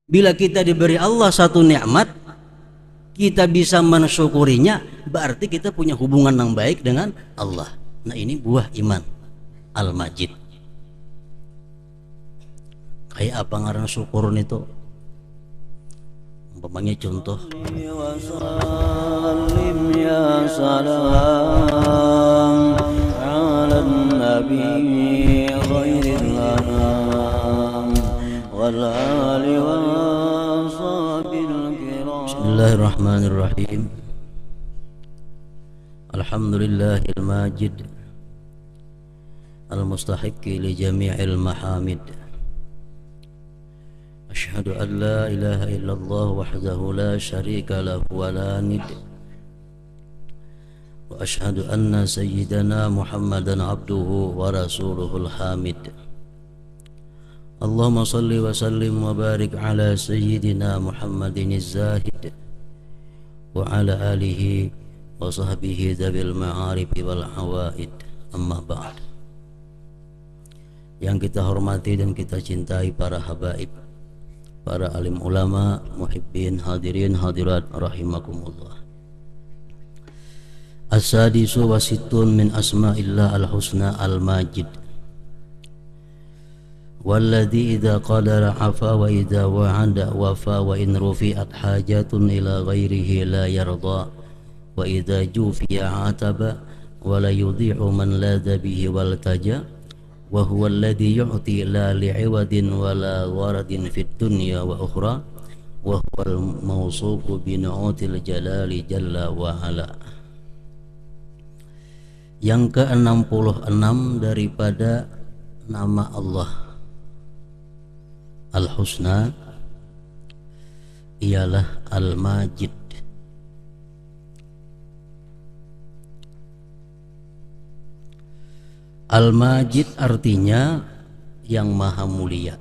Bila kita diberi Allah satu nikmat, kita bisa mensyukurinya, berarti kita punya hubungan yang baik dengan Allah. Nah, ini buah iman Al-Majid. Kayak apa ngaran syukur itu? Umpamanya contoh, ya salam ala nabi khairil anam wal ali washabil kiram. Bismillahirrahmanirrahim. Alhamdulillahil majid al-mustahiqqi li jami'il mahamid. Asyhadu an la ilaha illallah wahdahu la syarika lahu wa la nid. Wa asyhadu anna sayyidana Muhammadan abduhu wa rasuluhul hamid. Allahumma salli wa sallim wa barik ala sayyidina Muhammadin az-zahid wa ala alihi wa sahbihi dhabil ma'arif wal hawaid. Amma ba'd. Yang kita hormati dan kita cintai para habaib, para alim ulama, muhibbin, hadirin, hadirat rahimakumullah. As-sadisu wa sittun min asma'illah al-husna al-majid. Walladhi idha qadara afa wa idha wa'ada wafa wa in rufi'at hajatun ila ghairihi la yarda wa idha jufiya ataba wa la yudhi'u man ladha bihi wal taja wa huwa alladhi yu'ti la li'iwadin wa la waradin fid dunya wa ukhra wa huwa al-mawsufu bi nu'util jalali jalla wa ala. Yang ke-66 daripada nama Allah Al-Husna ialah Al-Majid. Al-Majid artinya yang maha mulia.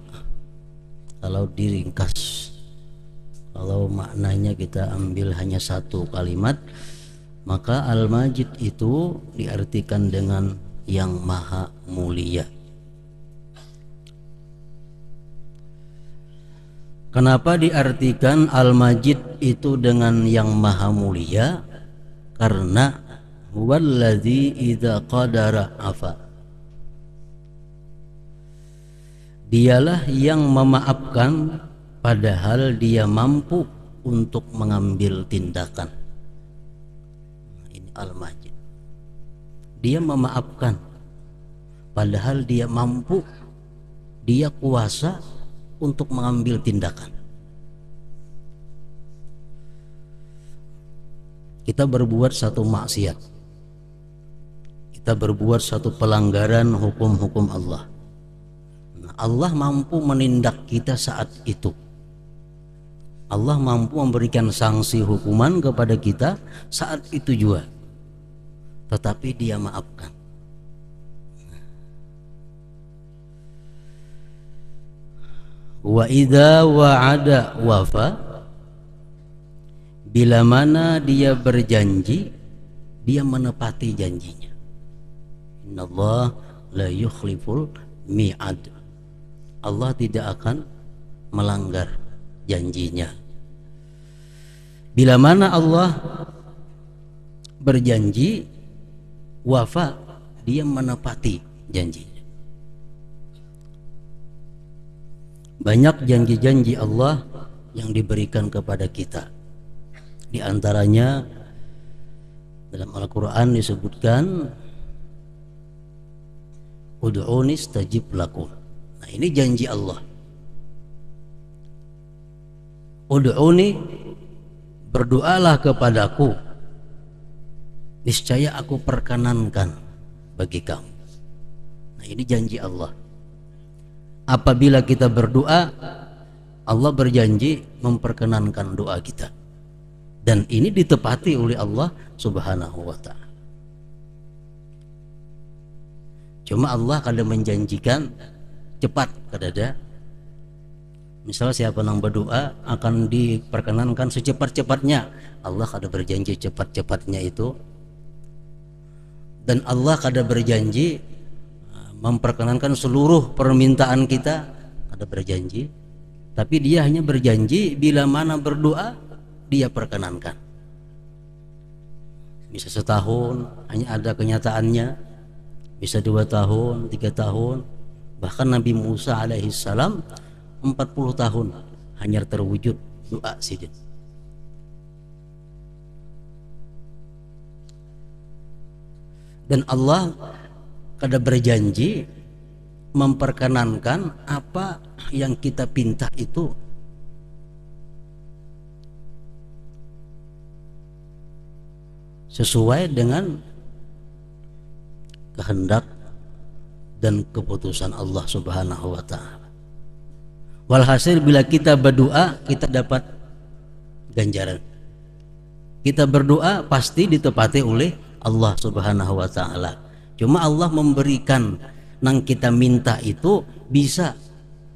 Kalau diringkas, kalau maknanya kita ambil hanya satu kalimat, maka Al-Majid itu diartikan dengan yang maha mulia. Kenapa diartikan Al-Majid itu dengan yang maha mulia? Karena huwallazi idza qadara afa, dialah yang memaafkan padahal dia mampu untuk mengambil tindakan. Ini Al-Majid. Dia memaafkan padahal dia mampu, dia kuasa untuk mengambil tindakan. Kita berbuat satu maksiat, kita berbuat satu pelanggaran hukum-hukum Allah. Allah mampu menindak kita saat itu. Allah mampu memberikan sanksi hukuman kepada kita saat itu juga. Tetapi dia maafkan. Wa idza wa'ada wafa, bila mana dia berjanji, dia menepati janjinya. Innallaha la yukhliful mi'ad. Allah tidak akan melanggar janjinya. Bila mana Allah berjanji, wafa, dia menepati janjinya. Banyak janji-janji Allah yang diberikan kepada kita. Di antaranya dalam Al-Quran disebutkan ud'uni astajib lakum. Nah, ini janji Allah. Ud'uni, berdoalah kepadaku, niscaya aku perkenankan bagi kamu. Nah, ini janji Allah. Apabila kita berdoa, Allah berjanji memperkenankan doa kita. Dan ini ditepati oleh Allah Subhanahu wa ta'ala. Cuma Allah kadang menjanjikan cepat kadada. Misal siapa yang berdoa akan diperkenankan secepat-cepatnya. Allah kadang berjanji cepat-cepatnya itu. Dan Allah kadang berjanji memperkenankan seluruh permintaan kita. Kadang berjanji Tapi dia hanya berjanji bila mana berdoa dia perkenankan. Bisa setahun hanya ada kenyataannya, bisa 2 tahun, 3 tahun, bahkan Nabi Musa alaihissalam 40 tahun hanya terwujud doa saja. Dan Allah kada berjanji memperkenankan apa yang kita pinta itu sesuai dengan kehendak dan keputusan Allah Subhanahu wa taala. Walhasil bila kita berdoa kita dapat ganjaran. Kita berdoa pasti ditepati oleh Allah Subhanahu wa taala. Cuma Allah memberikan nang kita minta itu bisa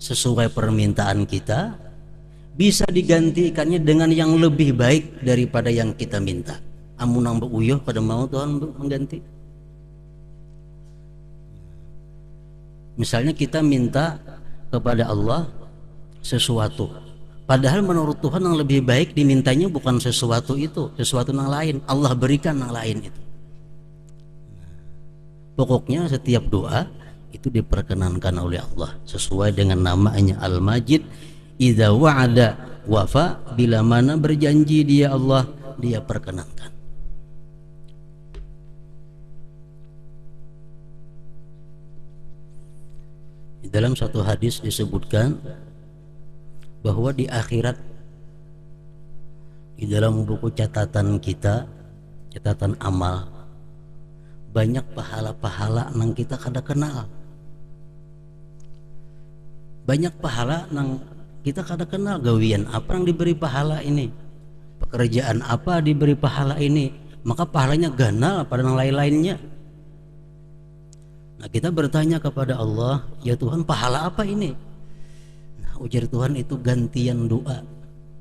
sesuai permintaan kita, bisa digantikannya dengan yang lebih baik daripada yang kita minta. Amun nang beuyuh pada mau Tuhan mengganti. Misalnya kita minta kepada Allah sesuatu, padahal menurut Tuhan yang lebih baik dimintanya bukan sesuatu itu, sesuatu yang lain. Allah berikan yang lain itu. Pokoknya setiap doa itu diperkenankan oleh Allah sesuai dengan namanya Al-Majid. Idza wa'ada wafa, bila mana berjanji dia Allah, dia perkenankan. Di dalam satu hadis disebutkan bahwa di akhirat, di dalam buku catatan kita, catatan amal, banyak pahala-pahala nang kita kada kenal. Banyak pahala nang kita kada kenal. Gawian apa yang diberi pahala ini, pekerjaan apa diberi pahala ini, maka pahalanya ganal pada yang lain-lainnya. Nah, kita bertanya kepada Allah, ya Tuhan, pahala apa ini? Nah, ujar Tuhan, itu gantian doa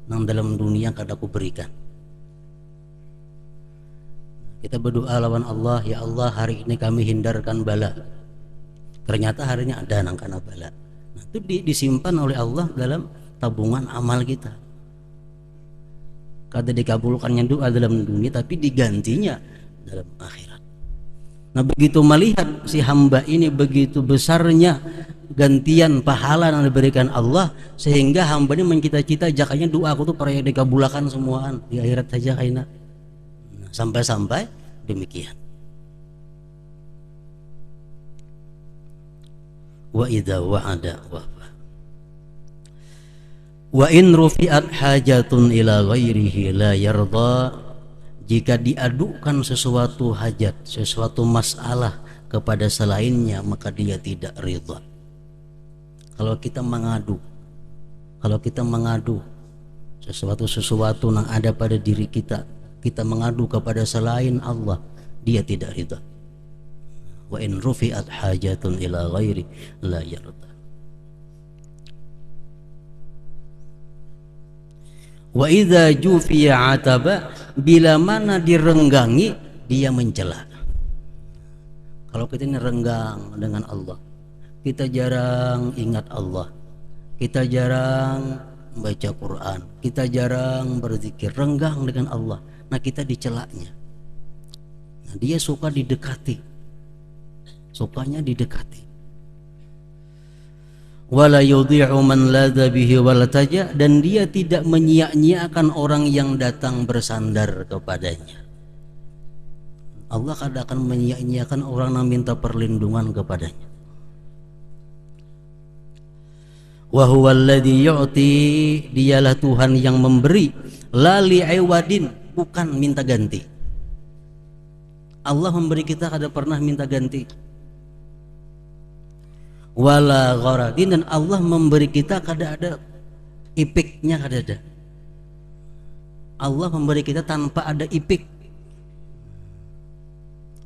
nang dalam dunia kada ku berikan. Kita berdoa lawan Allah, ya Allah, hari ini kami hindarkan bala. Ternyata harinya ada nang kana bala. Nah, itu disimpan oleh Allah dalam tabungan amal kita. Kada dikabulkannya doa dalam dunia, tapi digantinya dalam akhirat. Nah, begitu melihat si hamba ini begitu besarnya gantian pahala yang diberikan Allah, sehingga hamba ini mencita-cita jakanya doa aku tuh para dikabulkan semuaan di akhirat saja kaina. Nah, sampai-sampai demikian. Wa idza wa'ada wafa. Wa in rufi'at hajatun ila ghairihi la yarda. Jika diadukan sesuatu hajat, sesuatu masalah kepada selainnya, maka dia tidak ridha. Kalau kita mengadu sesuatu yang ada pada diri kita, kita mengadu kepada selain Allah, dia tidak ridha. Wa in rufi'at hajatun ila ghairi la yarda. Wa idza jufiya ataba, bila mana direnggangi dia mencela. Kalau kita ini renggang dengan Allah, kita jarang ingat Allah, kita jarang baca Quran, kita jarang berzikir, renggang dengan Allah. Nah, kita dicelaknya. Nah, dia suka didekati, sukanya didekati. Wala yudhi'u man ladha bihi walataja, dan dia tidak menyia-nyiakan orang yang datang bersandar kepadanya. Allah kadang akan menyia-nyiakan orang yang minta perlindungan kepadanya. Wa huwa alladhi yu'ti, dialah Tuhan yang memberi, la li'iwadin, bukan minta ganti. Allah memberi kita kada pernah minta ganti. Wala gharadin, dan Allah memberi kita kada ada ipiknya, kada ada. Allah memberi kita tanpa ada ipik,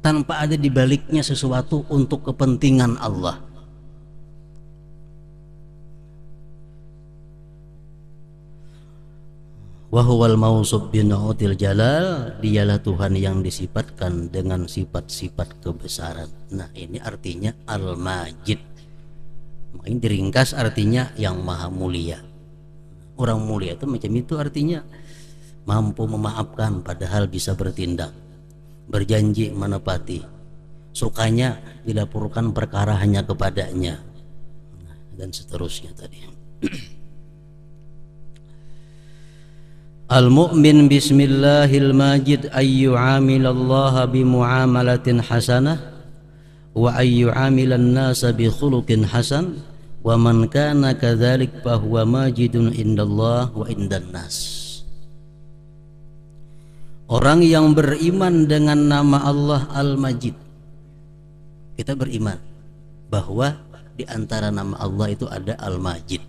tanpa ada dibaliknya sesuatu untuk kepentingan Allah. Wa huwal mausub binu'util jalal, dialah Tuhan yang disifatkan dengan sifat-sifat kebesaran. Nah, ini artinya Al-Majid. Ini diringkas artinya yang maha mulia. Orang mulia itu macam itu artinya, mampu memaafkan padahal bisa bertindak, berjanji menepati, sukanya dilaporkan perkara hanya kepadanya, dan seterusnya tadi. Al-mu'min bismillahil majid ayyu'amilallaha bimu'amalatin hasanah wa ayyu'amilan nasa bi khuluqin hasan wa man kana kadzalik fahuwa majidun indallah wa indan nas. Orang yang beriman dengan nama Allah Al-Majid, kita beriman bahwa di antara nama Allah itu ada Al-Majid,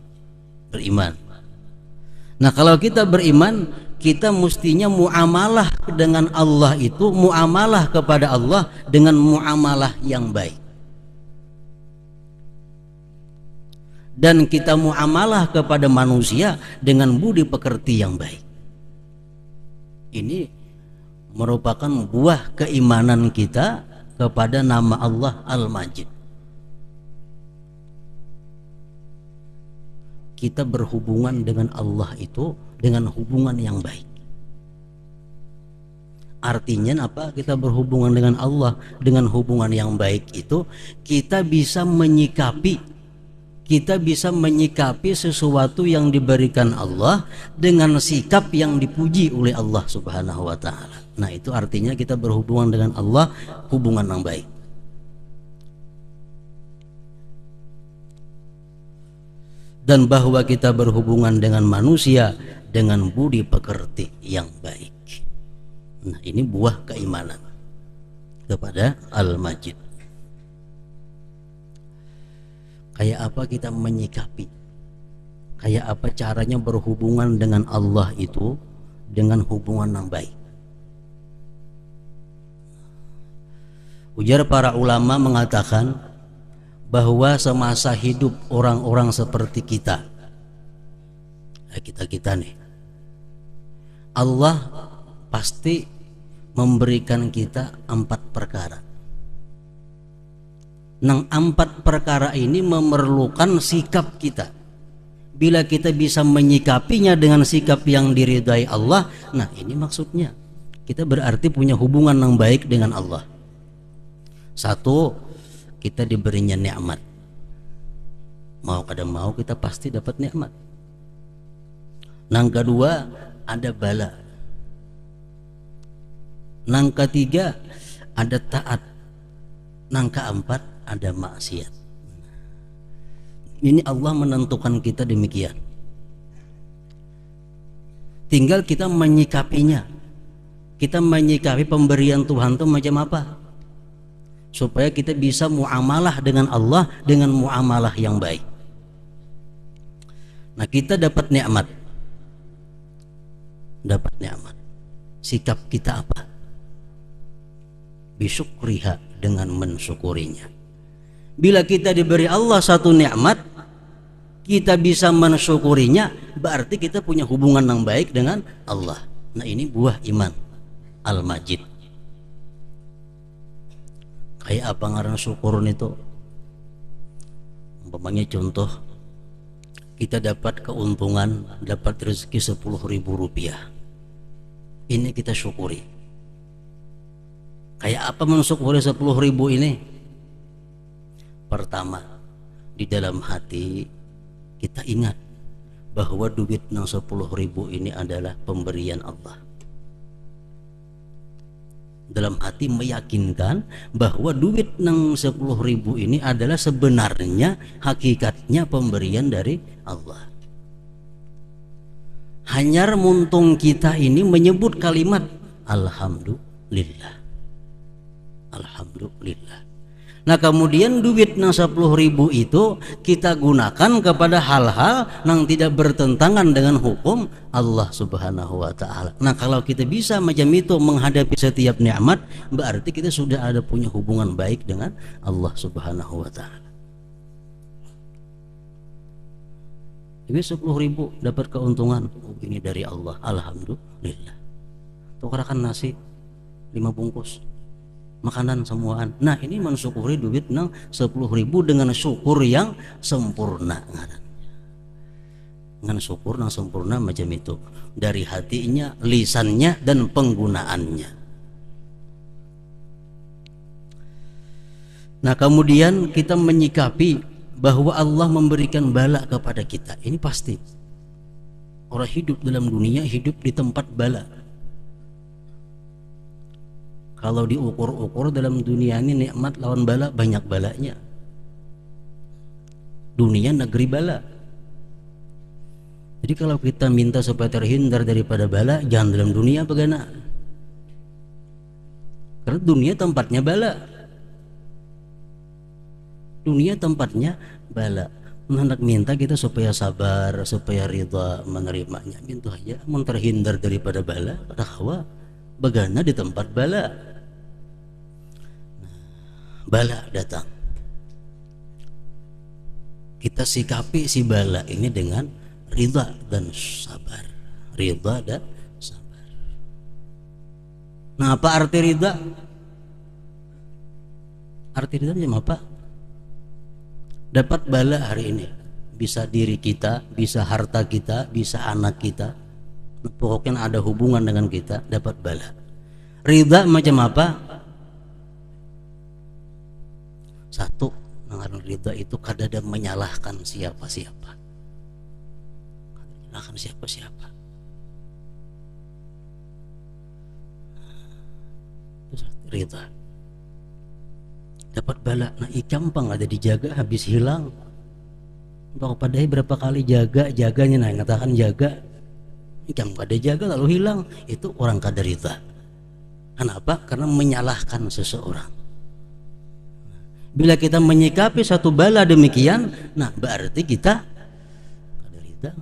beriman. Nah, kalau kita beriman, kita mestinya muamalah dengan Allah itu muamalah kepada Allah dengan muamalah yang baik. Dan kita muamalah kepada manusia dengan budi pekerti yang baik. Ini merupakan buah keimanan kita kepada nama Allah Al-Majid. Kita berhubungan dengan Allah itu dengan hubungan yang baik. Artinya apa? Kita berhubungan dengan Allah dengan hubungan yang baik itu kita bisa menyikapi sesuatu yang diberikan Allah dengan sikap yang dipuji oleh Allah Subhanahu wa taala. Nah, itu artinya kita berhubungan dengan Allah hubungan yang baik. Dan bahwa kita berhubungan dengan manusia dengan budi pekerti yang baik. Nah, ini buah keimanan kepada Al-Majid. Kayak apa kita menyikapi, kayak apa caranya berhubungan dengan Allah itu dengan hubungan yang baik. Ujar para ulama mengatakan bahwa semasa hidup orang-orang seperti kita nih, Allah pasti memberikan kita 4 perkara. Nang 4 perkara ini memerlukan sikap kita. Bila kita bisa menyikapinya dengan sikap yang diridai Allah, nah ini maksudnya kita berarti punya hubungan yang baik dengan Allah. 1, kita diberinya nikmat. Mau kada mau kita pasti dapat nikmat. Nang kedua ada bala. Nang ketiga ada taat. Nang keempat ada maksiat. Ini Allah menentukan kita demikian. Tinggal kita menyikapinya. Kita menyikapi pemberian Tuhan itu macam apa? Supaya kita bisa muamalah dengan Allah dengan muamalah yang baik. Nah, kita dapat nikmat. Sikap kita apa? Bisyukriha, dengan mensyukurinya. Bila kita diberi Allah satu nikmat, kita bisa mensyukurinya, berarti kita punya hubungan yang baik dengan Allah. Nah, ini buah iman Al-Majid. Kayak apa ngaran syukurun itu? Umpamanya contoh, kita dapat keuntungan, dapat rezeki 10.000 rupiah. Ini kita syukuri. Kayak apa mensyukuri 10.000 ini? Pertama, di dalam hati kita ingat bahwa duit yang 10.000 ini adalah pemberian Allah. Dalam hati meyakinkan bahwa duit yang 10.000 ini adalah sebenarnya hakikatnya pemberian dari Allah. Hanyar muntung kita ini menyebut kalimat Alhamdulillah. Alhamdulillah. Nah, kemudian duit yang 10.000 itu kita gunakan kepada hal-hal yang tidak bertentangan dengan hukum Allah Subhanahu wa ta'ala. Nah, kalau kita bisa macam itu menghadapi setiap nikmat, berarti kita sudah ada punya hubungan baik dengan Allah Subhanahu wa ta'ala. Jadi 10.000 dapat keuntungan, ini dari Allah, alhamdulillah. Tukarakan nasi 5 bungkus makanan semuaan. Nah, ini mensyukuri duit nang 10.000 dengan syukur yang sempurna. dengan syukur yang sempurna macam itu dari hatinya, lisannya, dan penggunaannya. Nah kemudian kita menyikapi bahwa Allah memberikan bala kepada kita. Ini pasti. Orang hidup dalam dunia hidup di tempat bala. Kalau diukur-ukur dalam dunia ini nikmat lawan bala, banyak balanya. Dunia negeri bala. Jadi kalau kita minta supaya terhindar daripada bala, jangan dalam dunia bagaimana? Karena dunia tempatnya bala. Dunia tempatnya bala. Hendak minta kita supaya sabar, supaya ridha menerimanya. Minta aja, mau terhindar daripada bala, hawa bagaimana di tempat bala. Bala datang. Kita sikapi si bala ini dengan ridha dan sabar. Ridha dan sabar. Nah, apa arti ridha? Arti ridha macam apa? Dapat bala hari ini, bisa diri kita, bisa harta kita, bisa anak kita, pokoknya ada hubungan dengan kita, dapat bala. Ridha macam apa? Satu, mengenai ridha itu kadang menyalahkan siapa-siapa, menyalahkan siapa-siapa. Itu ridha. Dapat bala, nah gampang ada dijaga habis hilang. Untuk pada berapa kali jaganya, nah ngatakan jaga, ikan pada jaga lalu hilang, itu orang kadarita. Kenapa? Karena menyalahkan seseorang. Bila kita menyikapi satu bala demikian, nah berarti kita kadarita.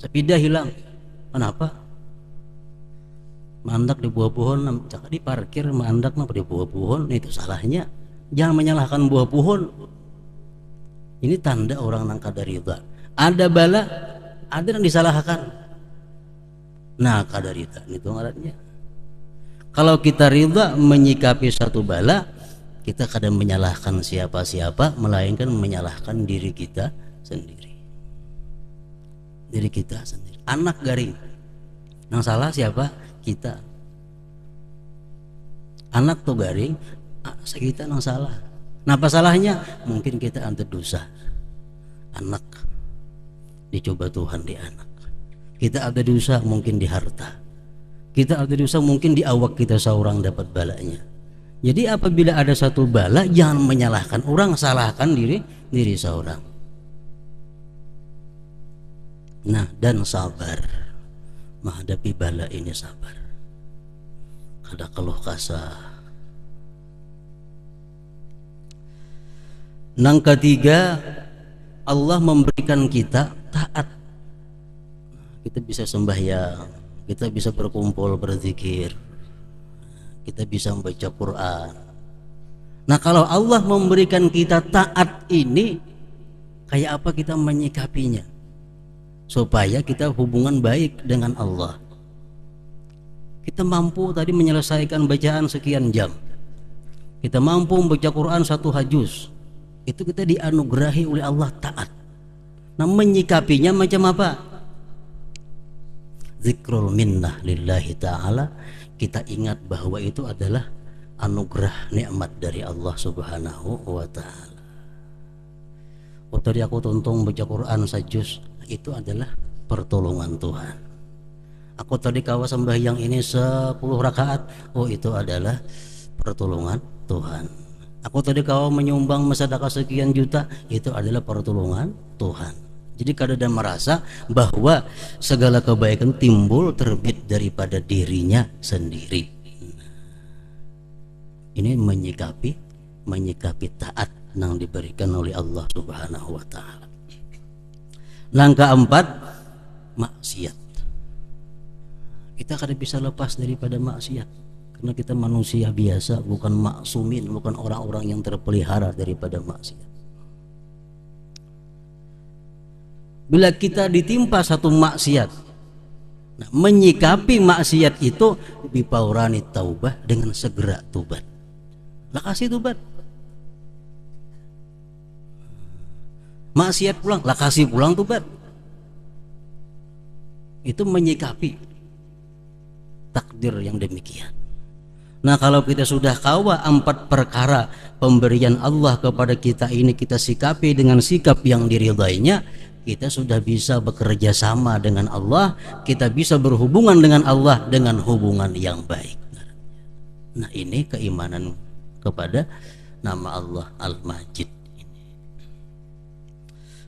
Sepeda hilang, kenapa? Mandak di buah pohon, cakap di parkir mandak di buah pohon, itu salahnya. Jangan menyalahkan buah pohon. Ini tanda orang nang kadarita. Ada bala, ada yang disalahkan. Nah kadarita itu ngarannya. Kalau kita ridha menyikapi satu bala, kita kadang menyalahkan siapa-siapa, melainkan menyalahkan diri kita sendiri. Diri kita sendiri. Anak garing, yang salah siapa? Kita. Anak tuh garing, kita yang salah. Kenapa salahnya? Mungkin kita antar dosa. Anak dicoba Tuhan di anak. Kita ada dosa mungkin di harta. Kita ada dosa mungkin di awak kita seorang dapat balanya. Jadi apabila ada satu bala, jangan menyalahkan orang, salahkan diri seorang. Nah, dan sabar menghadapi bala ini, sabar. Ada keluh kesah. Yang ketiga, Allah memberikan kita taat. Kita bisa sembahyang, kita bisa berkumpul berzikir, kita bisa membaca Quran. Nah kalau Allah memberikan kita taat ini, kayak apa kita menyikapinya supaya kita hubungan baik dengan Allah? Kita mampu tadi menyelesaikan bacaan sekian jam, kita mampu membaca Quran satu juz, itu kita dianugerahi oleh Allah taat. Nah menyikapinya macam apa? Zikrul minnah lillahi ta'ala. Kita ingat bahwa itu adalah anugerah nikmat dari Allah subhanahu wa ta'ala. Oh tadi aku tonton baca Quran sajus, itu adalah pertolongan Tuhan. Aku tadi kawa sembahyang ini 10 rakaat, oh itu adalah pertolongan Tuhan. Aku tadi kawa menyumbang sedekah sekian juta, itu adalah pertolongan Tuhan. Jadi kadang merasa bahwa segala kebaikan timbul terbit daripada dirinya sendiri. Ini menyikapi taat yang diberikan oleh Allah Subhanahu wa taala. Langkah 4, maksiat. Kita kadang bisa lepas daripada maksiat karena kita manusia biasa, bukan maksumin, bukan orang-orang yang terpelihara daripada maksiat. Bila kita ditimpa satu maksiat, nah, menyikapi maksiat itu bipaurani taubah, dengan segera tobat. Lah kasih tobat. Maksiat pulang, lah kasih pulang tuh Bat. Itu menyikapi takdir yang demikian. Nah, kalau kita sudah kawa 4 perkara pemberian Allah kepada kita ini, kita sikapi dengan sikap yang diridainya, kita sudah bisa bekerja sama dengan Allah, kita bisa berhubungan dengan Allah dengan hubungan yang baik. Nah, ini keimanan kepada nama Allah Al-Majid ini.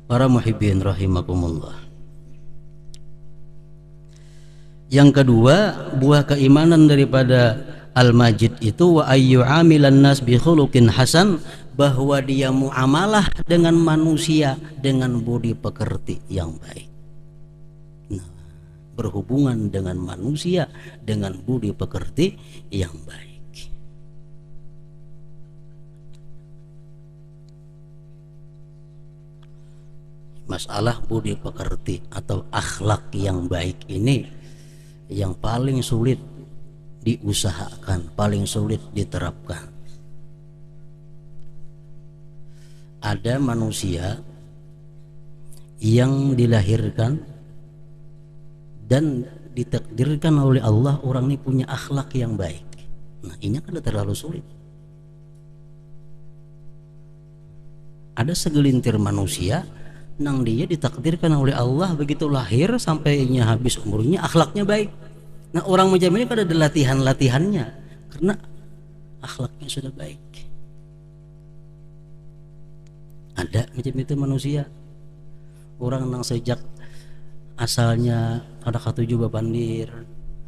Para muhibbin rahimakumullah. Yang kedua, buah keimanan daripada Al-Majid itu wa ayyu amilan nas bi khuluqin hasan, bahwa dia muamalah dengan manusia dengan budi pekerti yang baik. Nah, berhubungan dengan manusia dengan budi pekerti yang baik. Masalah budi pekerti atau akhlak yang baik ini yang paling sulit diusahakan, paling sulit diterapkan. Ada manusia yang dilahirkan dan ditakdirkan oleh Allah orang ini punya akhlak yang baik. Nah, ini kan terlalu sulit. Ada segelintir manusia nang dia ditakdirkan oleh Allah begitu lahir sampainya habis umurnya akhlaknya baik. Nah, orang macam ini kan ada latihan-latihannya karena akhlaknya sudah baik. Ada macam itu manusia. Orang nang sejak asalnya ada katuju babandir.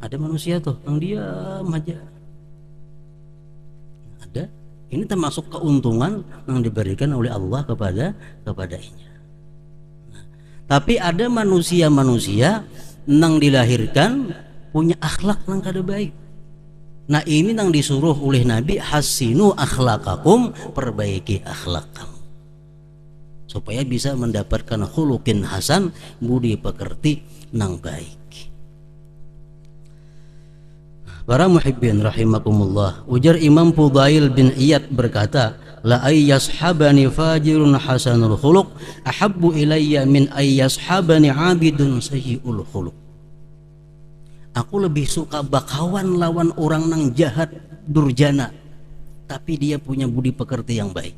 Ada manusia tuh nang diam aja. Ada. Ini termasuk keuntungan yang diberikan oleh Allah kepadanya. Tapi ada manusia-manusia nang dilahirkan punya akhlak nang kada baik. Nah, ini nang disuruh oleh Nabi, hasinu akhlakakum, perbaiki akhlak kamu supaya bisa mendapatkan khuluqin hasan, budi pekerti nang baik. Para muhibbin rahimakumullah, ujar Imam Fudail bin Iyad berkata, la ayyashabani fajirun hasanul khuluq ahabbu ilayya min ayyashabani abidun sayyi'ul khuluq. Aku lebih suka bakawan lawan orang nang jahat durjana tapi dia punya budi pekerti yang baik,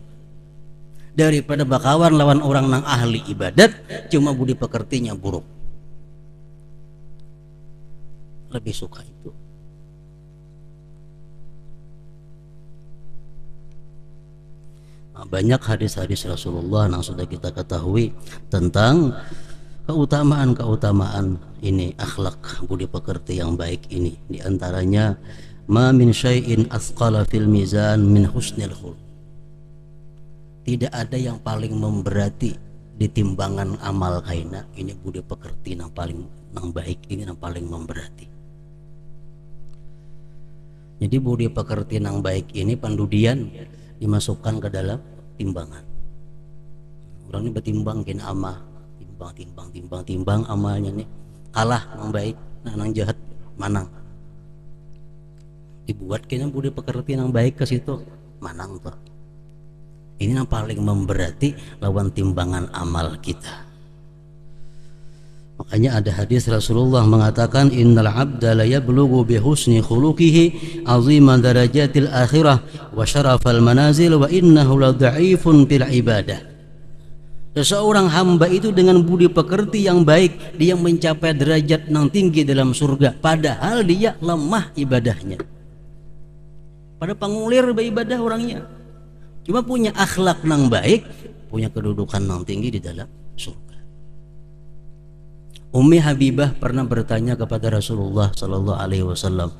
daripada bakawan lawan orang nang ahli ibadat cuma budi pekertinya buruk. Lebih suka itu. Banyak hadis-hadis Rasulullah yang sudah kita ketahui tentang keutamaan ini akhlak budi pekerti yang baik ini. Di antaranya ma min syai'in athqala fil mizan min husnil khuluq. Tidak ada yang paling memberati di timbangan amal kaina, ini budi pekerti yang paling baik ini yang paling memberati. Jadi budi pekerti yang baik ini pandudian dimasukkan ke dalam timbangan. Orang ini bertimbang kin amah, timbang amalnya nih, kalah yang baik, nah yang jahat manang. Dibuat kayaknya budi pekerti yang baik ke situ, manang tuh. Ini yang paling memberati lawan timbangan amal kita. Makanya ada hadis Rasulullah mengatakan, innal abda la yablughu bi husni khuluqihi azima darajatil akhirah wa syarafal manazil wa innahu la dha'ifun fil ibadah. Seseorang hamba itu dengan budi pekerti yang baik, dia mencapai derajat yang tinggi dalam surga, padahal dia lemah ibadahnya. Pada pengulir beribadah orangnya, cuma punya akhlak yang baik, punya kedudukan yang tinggi di dalam surga. Ummi Habibah pernah bertanya kepada Rasulullah Sallallahu Alaihi Wasallam.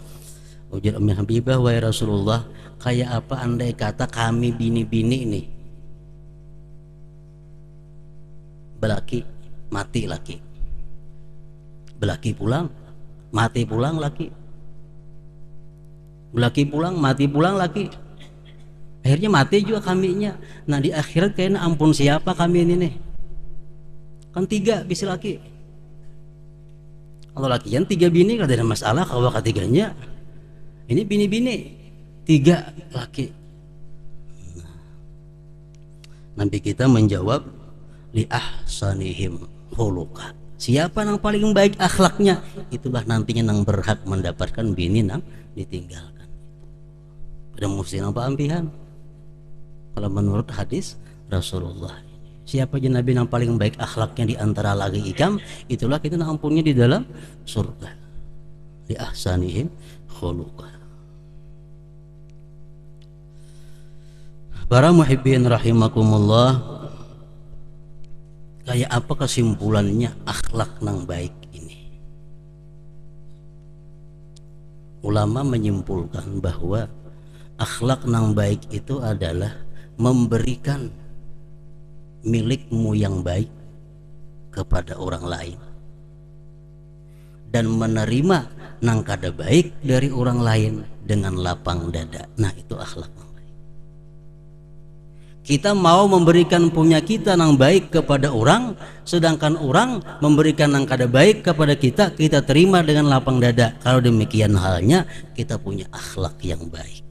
Ujar Ummi Habibah, wahai Rasulullah, kayak apa andai kata kami bini-bini ini belaki mati laki, belaki pulang mati pulang laki, belaki pulang mati pulang laki, akhirnya mati juga kaminya. Nah di akhirat kayaknya ampun siapa kami ini nih, kan 3 bisa laki. Kalau lakian 3 bini kalau ada masalah, kalau ketiganya ini bini-bini 3 laki. Nabi kita menjawab, li ahsanihim khuluqa. Siapa yang paling baik akhlaknya, itulah nantinya yang berhak mendapatkan bini yang ditinggalkan. Pada mesti nampak ampihan. Kalau menurut hadis Rasulullah, siapa aja nabi yang paling baik akhlaknya di antara lagi ikam, itulah kita ampunnya di dalam surga. Li ahsanihim khuluqa. Para muhibbin rahimakumullah, kayak apa kesimpulannya akhlak nang baik ini? Ulama menyimpulkan bahwa akhlak nang baik itu adalah memberikan milikmu yang baik kepada orang lain dan menerima nang kada baik dari orang lain dengan lapang dada. Nah, itu akhlak nang baik. Kita mau memberikan punya kita nang baik kepada orang, sedangkan orang memberikan nang kada baik kepada kita, kita terima dengan lapang dada. Kalau demikian halnya, kita punya akhlak yang baik.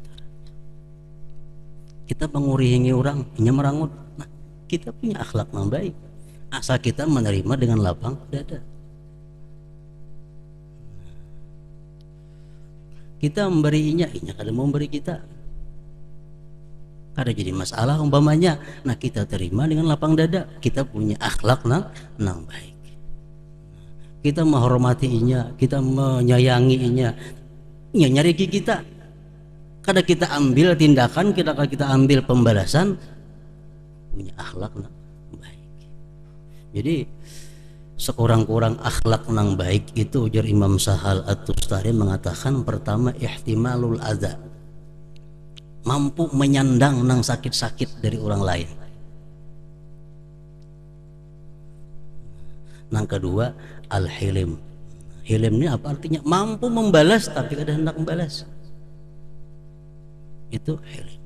Kita mengurihingi orang, inya merangut. Nah, kita punya akhlak yang baik. Asal kita menerima dengan lapang dada. Kita memberinya, inya kada mau memberi kita. Kada jadi masalah umpamanya. Nah, kita terima dengan lapang dada. Kita punya akhlak nang baik. Kita menghormatinya, kita menyayanginya. Nya nyariki kita. Kada kita ambil tindakan, kita ambil pembalasan, punya akhlak nang baik. Jadi sekurang-kurang akhlak nang baik itu, ujar Imam Sahal At-Tustari mengatakan, pertama ihtimalul adza, mampu menyandang nang sakit-sakit dari orang lain. Nang kedua al-hilim. Hilim ini apa artinya? Mampu membalas tapi kada hendak membalas. Itu hilim.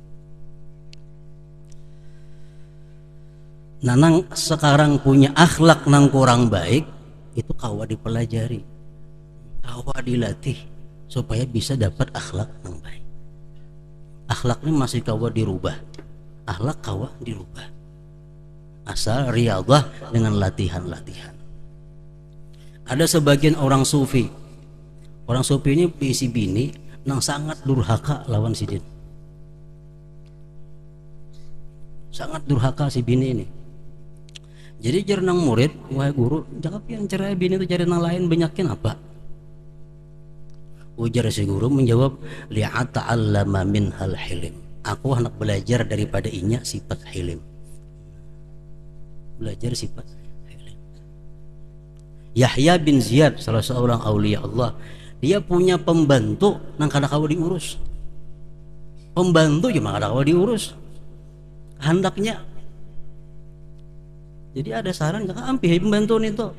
Nah, nang sekarang punya akhlak nang kurang baik, itu kawa dipelajari, kawa dilatih supaya bisa dapat akhlak nang baik. Akhlak ini masih kawa dirubah, akhlak kawa dirubah, asal riyadhah dengan latihan-latihan. Ada sebagian orang sufi ini isi bini nang sangat durhaka lawan sidin, sangat durhaka si bini ini. Jadi jernang murid, wahai guru, jangan yang cerai bini itu cari nang lain, banyakin apa? Ujar si guru menjawab, li'ata'allama minhal hilim. Aku hendak belajar daripada inya sifat hilim. Belajar sifat hilim. Yahya bin Ziyad, salah seorang aulia Allah, dia punya pembantu nang kada kawa diurus. Pembantu cuma kada kawa diurus. Hendaknya. Jadi ada saran, jangan ambil pembantu itu.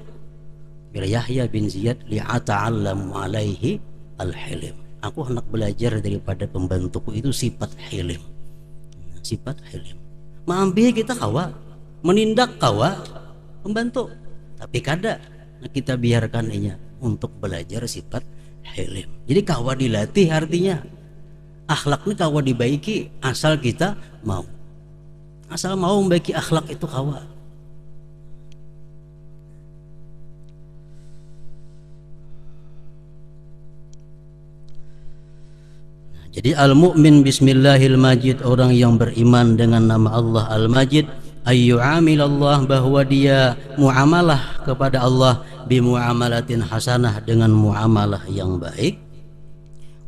Bila Yahya bin Ziyad li'ata'allamu alaihi al-hilim. Aku hendak belajar daripada pembantuku itu sifat hilim. Sifat hilim. Maambil kita kawa, menindak kawa pembantu, tapi kada kita biarkan inya untuk belajar sifat hilim. Jadi kawa dilatih, artinya akhlaknya kawa dibaiki asal kita mau. Asal mau membaiki akhlak itu kawa. Jadi al-mu'min bismillahil majid, orang yang beriman dengan nama Allah al-majid, ayyu'amilallah, bahwa dia muamalah kepada Allah bimuamalatin hasanah, dengan muamalah yang baik,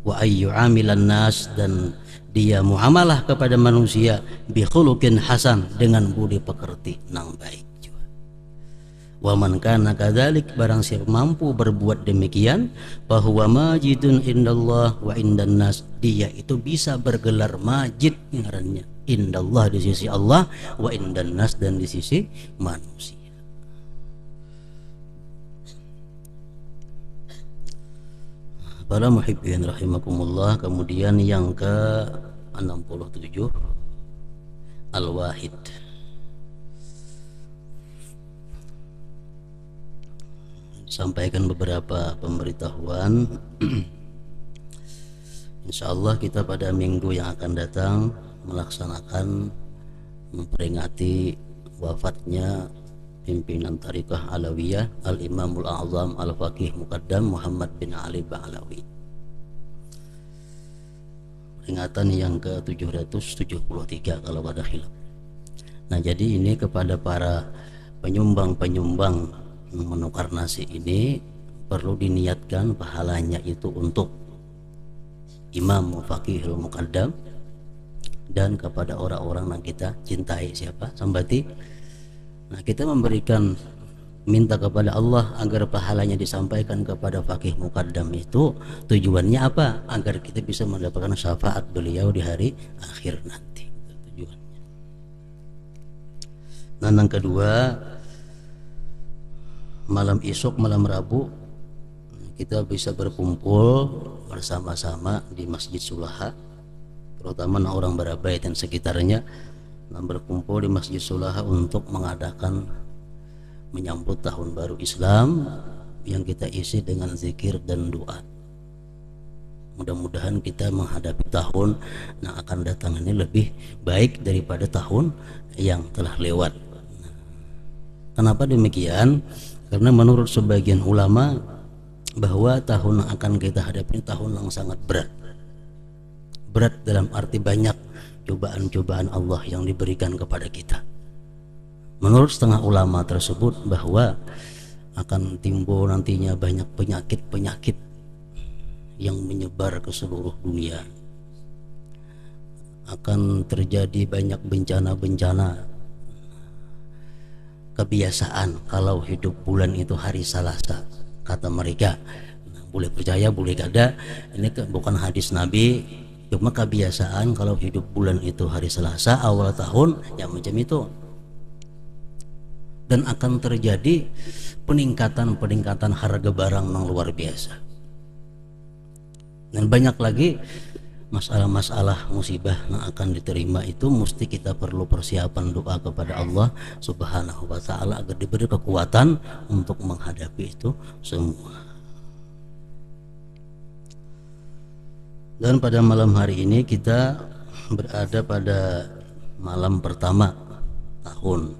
wa ayyu'amilan nas, dan dia muamalah kepada manusia bi khuluqin hasan, dengan budi pekerti nang baik. Wa man kana kadzalik, barang siapa mampu berbuat demikian, bahwa majidun indallah wa indan nas, dia itu bisa bergelar majid ngarannya, indallah di sisi Allah, wa indan nas, dan di sisi manusia. Para muhibbin rahimakumullah, kemudian yang ke-67 al-wahid. Sampaikan beberapa pemberitahuan. Insyaallah kita pada minggu yang akan datang melaksanakan memperingati wafatnya pimpinan Tariqah Alawiyah Al-Imamul A'zam Al-Faqih Muqaddam Muhammad bin Ali Ba'alawi. Peringatan yang ke-773 kalau ada khilaf. Nah, jadi ini kepada para penyumbang-penyumbang menukar nasi ini perlu diniatkan pahalanya itu untuk Imam Faqihul Muqaddam dan kepada orang-orang yang kita cintai. Siapa? Sambati. Nah, kita memberikan, minta kepada Allah agar pahalanya disampaikan kepada Faqih Muqaddam itu tujuannya apa? Agar kita bisa mendapatkan syafaat beliau di hari akhir nanti. Itu tujuannya. Nah, yang kedua, malam esok, malam Rabu kita bisa berkumpul bersama-sama di Masjid Sulaha, terutama orang Barabait dan sekitarnya, berkumpul di Masjid Sulaha untuk mengadakan menyambut tahun baru Islam yang kita isi dengan zikir dan doa. Mudah-mudahan kita menghadapi tahun yang akan datang ini lebih baik daripada tahun yang telah lewat. Kenapa demikian? Karena menurut sebagian ulama bahwa tahun yang akan kita hadapi tahun yang sangat berat. Berat dalam arti banyak cobaan-cobaan Allah yang diberikan kepada kita. Menurut setengah ulama tersebut bahwa akan timbul nantinya banyak penyakit-penyakit yang menyebar ke seluruh dunia. Akan terjadi banyak bencana-bencana. Kebiasaan kalau hidup bulan itu hari Selasa, kata mereka. Nah, boleh percaya boleh kada, ini bukan hadis Nabi, cuma kebiasaan kalau hidup bulan itu hari Selasa awal tahun ya macam itu. Dan akan terjadi peningkatan harga barang yang luar biasa. Dan banyak lagi masalah-masalah musibah yang akan diterima itu mesti kita perlu persiapan doa kepada Allah Subhanahu wa ta'ala agar diberi kekuatan untuk menghadapi itu semua. Dan pada malam hari ini kita berada pada malam pertama tahun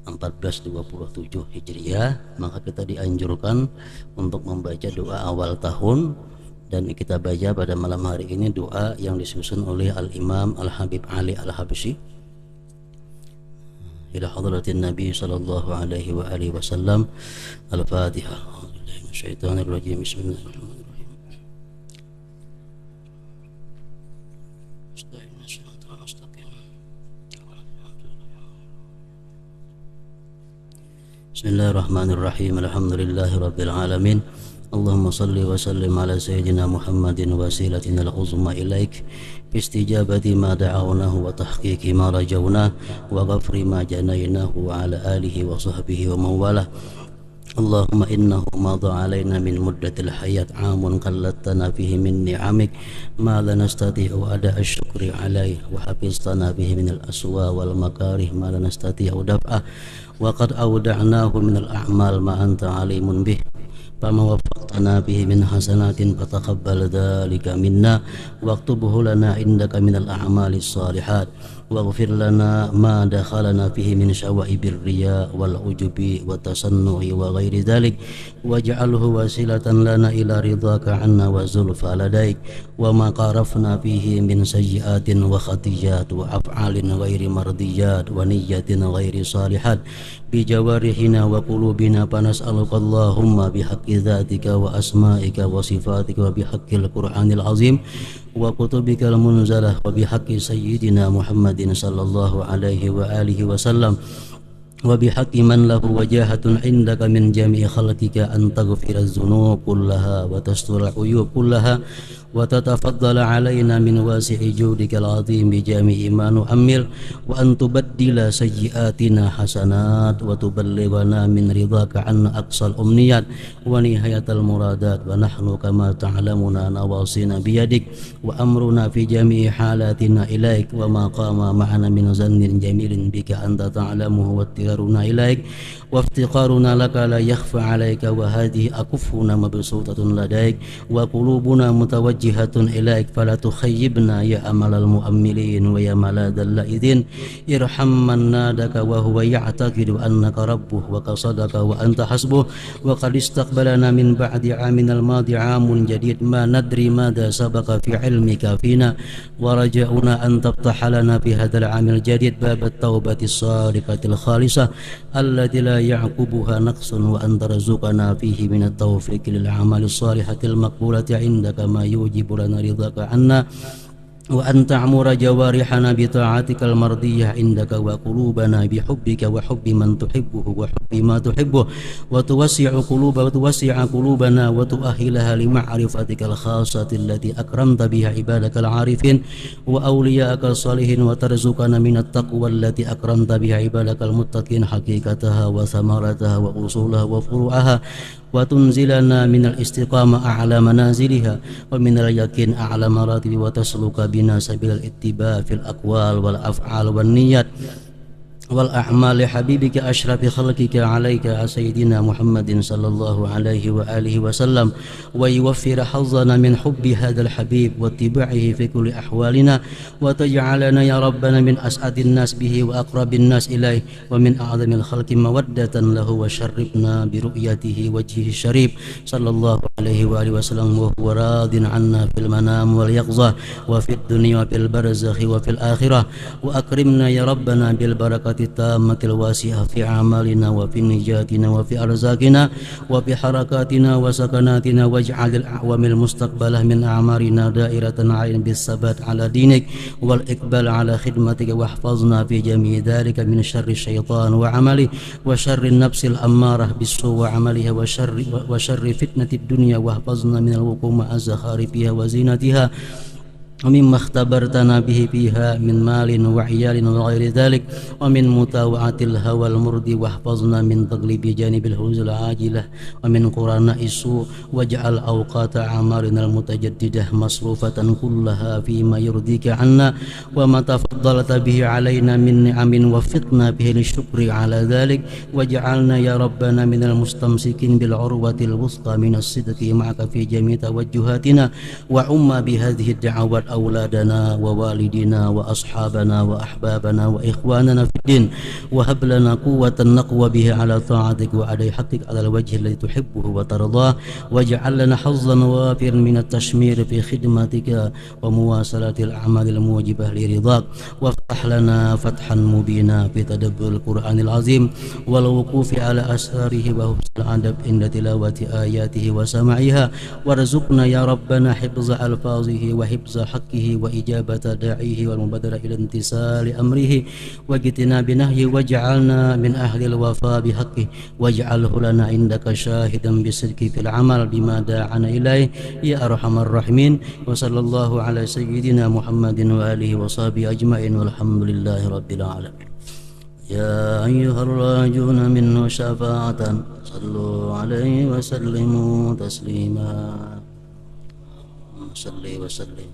1427 Hijriah, maka kita dianjurkan untuk membaca doa awal tahun. Dan kita baca pada malam hari ini doa yang disusun oleh Al-Imam Al-Habib Ali Al-Habsyi ila hadratin Nabi sallallahu alaihi wa alihi wasallam. Al-Fatihah. Bismillahirrahmanirrahim. Bismillahirrahmanirrahim. Alhamdulillahi rabbil alamin. Allahumma salli wa sallim ala sayyidina Muhammadin wasilatina al-uzma ilaik bistijabati ma da'awnahu wa tahqiqi ma rajawna wa ghafri ma janaynahu wa ala alihi wa sahbihi wa mawalah. Allahumma innahu madha alaina min muddatil hayat amun qallattana fihi min ni'amik ma la nastati'u ada asyukri alaih wa hafiztana bihi min al-aswa wal makarih ma la nastati'u daf'ah wa qad awda'nahu min al-a'mal ma anta alimun bih fama waffaqtana bihi min hasanatin fataqabbal dhalika minna waktubhu lana indaka minal a'malis salihat waghfir lana ma dakhalana fihi min syawa'ibir riya wal ujubi wa tasannu'i wa ghairi dhalik waj'alhu wasilatan lana ila ridhaka anna wa zulfa ladaik wa ma qarafna fihi min sayyiatin wa khatiyat wa af'alin ghairi mardiyat wa niyyatin ghairi salihat bijawarihina wa qulubina panas'aluka Allahumma bihaqqi dhatika wa asma'ika wa sifatika wa bihaqqil Qur'anil azim wa kutubikal munzalah wa bihaqqi sayyidina Muhammadin sallallahu alaihi wa alihi wasallam wa bihaqqi man lahu wajahatun indaka min jami'i khalqika an taghfira adh-dhunub kullaha wa tastura uyub kullaha wa tatafaddala alaina min wasi'i judikal azim bi jami'i ma nu'ammil wa an tubaddila sayyi'atina hasanat wa tuballighana min ridhaka anna aqsal umniyat wa nihayatal muradat wa nahnu kama ta'lamuna nawasina biyadik wa amruna fi jami'i halatina ilaik wa ma qama ma'ana min zannin jamilin bika anta ta'lamuhu wa tiruna ilaik وافتقارنا لك لا يخفى عليك وهذه أكفنا مبسوطة لديك وقلوبنا متوجهة إليك فلا تخيبنا يا أمل المؤملين ويا ملاذ اللائذين ارحم من نادك وهو يعتقد أنك ربه وقصدك وأنت حسبه وقد استقبلنا من بعد عامنا الماضي عام جديد ما ندري ماذا سبق في علمك فينا ورجاؤنا أن تفتح لنا في هذا العام الجديد باب التوبة الصادقة الخالصة التي لا يعقبها نقص وأن ترزقنا فيه من التوفيق للأعمال الصالحة المقبولة عندك ما يوجب لنا رضاك عنا وأن تعمر جوارحنا بطاعتك المرضية عندك وقلوبنا بحبك وحب من تحبه وحب ما تحبه وتوسع قلوبنا وتؤهلها لمعرفتك الخاصة التي أكرمت بها عبادك العارفين وأولياءك الصالحين وترزقنا من التقوى التي أكرمت بها عبادك المتقين حقيقتها وثمرتها وأصولها وفروعها وتنزلنا من الاستقامة أعلى منازلها ومن اليقين أعلى مراتب وتسلك بنا سبيل الاتباع في الأقوال والأفعال والنيات والأعمال حبيبك أشرف خلقك عليك سيدنا محمد صلى الله عليه وآله وسلم ويوفر حظنا من حب هذا الحبيب واتباعه في كل أحوالنا وتجعلنا يا ربنا من أسعد الناس به وأقرب الناس إليه ومن أعظم الخلق مودة له وشرفنا برؤيته وجهه الشريف صلى الله عليه وآله وسلم وهو راض عنا في المنام واليقظة وفي الدنيا وفي البرزخ وفي الآخرة وأكرمنا يا ربنا بالبركة التامة الواسعة في أعمالنا وفي نجاتنا وفي أرزاقنا وفي حركاتنا وسكناتنا واجعل الأعوام المستقبلة من أعمارنا دائرة عين بالثبات على دينك والإقبال على خدمتك واحفظنا في جميع ذلك من شر الشيطان وعمله وشر النفس الأمارة بالسوء وعملها وشر فتنة الدنيا واحفظنا من الوقوع مع زخارفها وزينتها ومما اختبرتنا به فيها من مال وعيال وغير ذلك ومن متاوعة الهوى المرضي واحفظنا من تغلب جانب الهوز العاجلة ومن قرناء السوء واجعل أوقات أعمالنا المتجددة مصروفة كلها فيما يرضيك عنا وما تفضلت به علينا من نعم وفقنا به للشكر على ذلك واجعلنا يا ربنا من المستمسكين بالعروة الوثقى من الصدق معك في جميع توجهاتنا وعم بهذه الدعوات أولادنا ووالدنا وأصحابنا وأحبابنا وإخواننا في الدين وهب لنا قوة نقوى بها على طاعتك وعلى حقك على الوجه الذي تحبه وترضاه واجعل لنا حظا وافرا من التشمير في خدمتك ومواصلة الأعمال الموجبة لرضاك وافتح لنا فتحا مبينا في تدبر القرآن العظيم والوقوف على أسراره وحسن الأدب عند تلاوة آياته وسماعها وارزقنا يا ربنا حفظ ألفاظه وحفظ حقه وإجابة داعيه والمبادرة إلى امتثال أمره واجتناب نهيه واجعلنا من أهل الوفاء بحقه واجعله لنا عندك شاهدا بصدق في العمل بما داعنا إليه يا أرحم الراحمين وصلى الله على سيدنا محمد وآله وصحبه أجمعين والحمد لله رب العالمين. يا أيها الراجون منه شفاعة صلوا عليه وسلموا تسليما صلي وسلم